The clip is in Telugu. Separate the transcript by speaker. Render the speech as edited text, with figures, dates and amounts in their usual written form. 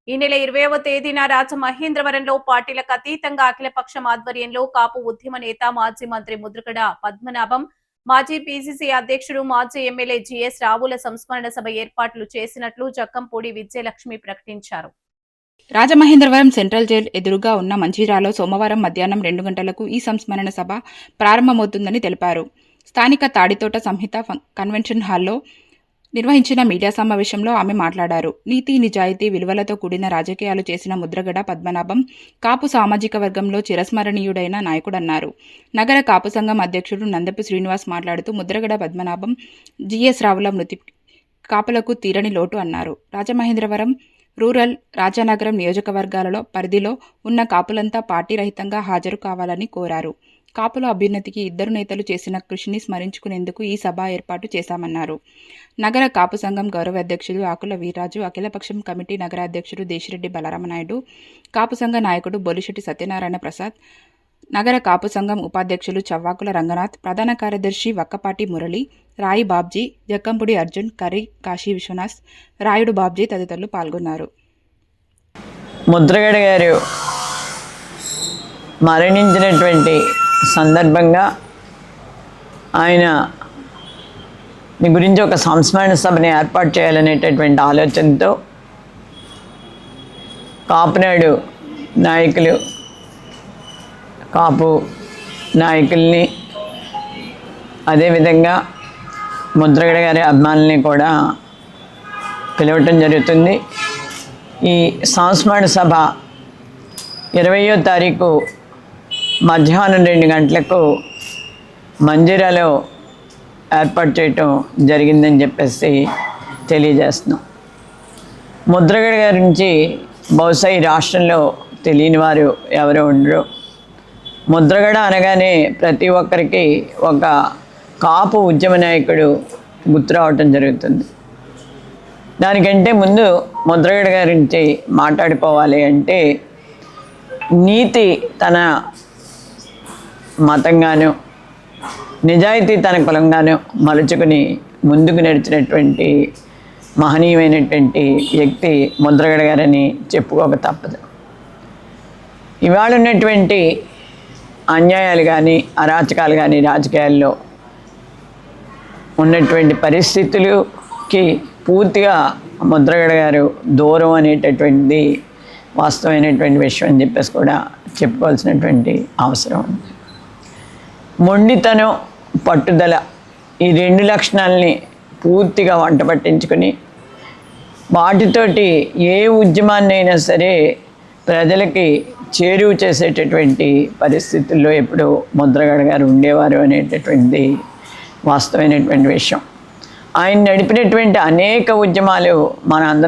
Speaker 1: ఈ నెల 20వ తేదీన రాజమహేంద్రవరంలో పార్టీలకు అతీతంగా అఖిలపక్షం ఆధ్వర్యంలో కాపు ఉద్యమ నేత మాజీ మంత్రి ముద్రగడ పద్మనాభం, మాజీ పీసీసీ అధ్యక్షుడు మాజీ ఎమ్మెల్యే జిఎస్ రావుల సంస్మరణ సభ ఏర్పాట్లు చేసినట్లు జక్కంపూడి విజయలక్ష్మి ప్రకటించారు.
Speaker 2: రాజమహేంద్రవరం సెంట్రల్ జైలు ఎదురుగా ఉన్న మంచిర్యాలలో సోమవారం మధ్యాహ్నం 2 గంటలకు ఈ సంస్మరణ సభ ప్రారంభమవుతుందని తెలిపారు. స్థానిక తాడితోట సంహిత కన్వెన్షన్ హాల్లో నిర్వహించిన మీడియా సమావేశంలో ఆమె మాట్లాడారు. నీతి నిజాయితీ విలువలతో కూడిన రాజకీయాలు చేసిన ముద్రగడ పద్మనాభం కాపు సామాజిక వర్గంలో చిరస్మరణీయుడైన నాయకుడన్నారు. నగర కాపు సంఘం అధ్యక్షుడు నందపు శ్రీనివాస్ మాట్లాడుతూ ముద్రగడ పద్మనాభం, జిఎస్ రావుల మృతి కాపులకు తీరని లోటు అన్నారు. రాజమహేంద్రవరం రూరల్, రాజానగరం నియోజకవర్గాలలో పరిధిలో ఉన్న కాపులంతా పార్టీ రహితంగా హాజరు కావాలని కోరారు. కాపుల అభ్యున్నతికి ఇద్దరు నేతలు చేసిన కృషిని స్మరించుకునేందుకు ఈ సభ ఏర్పాటు చేశామన్నారు. నగర కాపు సంఘం గౌరవ అధ్యక్షుడు ఆకుల వీర్రాజు, అఖిలపక్షం కమిటీ నగర అధ్యక్షుడు దేశిరెడ్డి బలరామనాయుడు, కాపు సంఘ నాయకుడు బొలిశెట్టి సత్యనారాయణ ప్రసాద్, నగర కాపు సంఘం ఉపాధ్యక్షులు చవ్వాకుల రంగనాథ్, ప్రధాన కార్యదర్శి వక్కపాటి మురళి, రాయి బాబ్జీ, జక్కంపుడి అర్జున్, కర్రీ కాశీ విశ్వనాథ్, రాయుడు బాబ్జీ తదితరులు పాల్గొన్నారు.
Speaker 3: ముద్రగడ గారు మరణించినటువంటి సందర్భంగా ఆయన గురించి ఒక సంస్మరణ సభని ఏర్పాటు చేయాలనేటటువంటి ఆలోచనతో కాపునాడు నాయకులు, కాపు నాయకుల్ని, అదేవిధంగా ముద్రగడ గారి అభిమానుల్ని కూడా పిలవటం జరుగుతుంది. ఈ సంస్మరణ సభ 20వ తారీఖు మధ్యాహ్నం 2 గంటలకు మంజిరాలో ఏర్పాటు చేయటం జరిగిందని చెప్పేసి తెలియజేస్తున్నాం. ముద్రగడ గారి నుంచి బహుశా ఈ రాష్ట్రంలో తెలియని వారు ఎవరు ఉండరు. ముద్రగడ అనగానే ప్రతి ఒక్కరికి ఒక కాపు ఉద్యమ నాయకుడు గుర్తు రావటం జరుగుతుంది. దానికంటే ముందు ముద్రగడ గారి నుంచి మాట్లాడుకోవాలి అంటే నీతి తన మతంగాను, నిజాయితీ తన కులంగాను మలుచుకుని ముందుకు నడిచినటువంటి మహనీయమైనటువంటి వ్యక్తి ముద్రగడ గారని చెప్పుకోక తప్పదు. ఇవాళ ఉన్నటువంటి అన్యాయాలు కానీ, అరాచకాలు కానీ, రాజకీయాల్లో ఉన్నటువంటి పరిస్థితులకి పూర్తిగా ముద్రగడ గారు దూరం అనేటటువంటిది వాస్తవమైనటువంటి విషయం అని చెప్పేసి కూడా చెప్పుకోవాల్సినటువంటి అవసరం ఉంది. మొండితనం, పట్టుదల, ఈ 2 లక్షణాలని పూర్తిగా వంట పట్టించుకొని వాటితోటి ఏ ఉద్యమాన్నైనా సరే ప్రజలకి చేరువ చేసేటటువంటి పరిస్థితుల్లో ఎప్పుడు ముద్రగడ గారు ఉండేవారు అనేటటువంటిది వాస్తవమైనటువంటి విషయం. ఆయన నడిపినటువంటి అనేక ఉద్యమాలు మన అందరం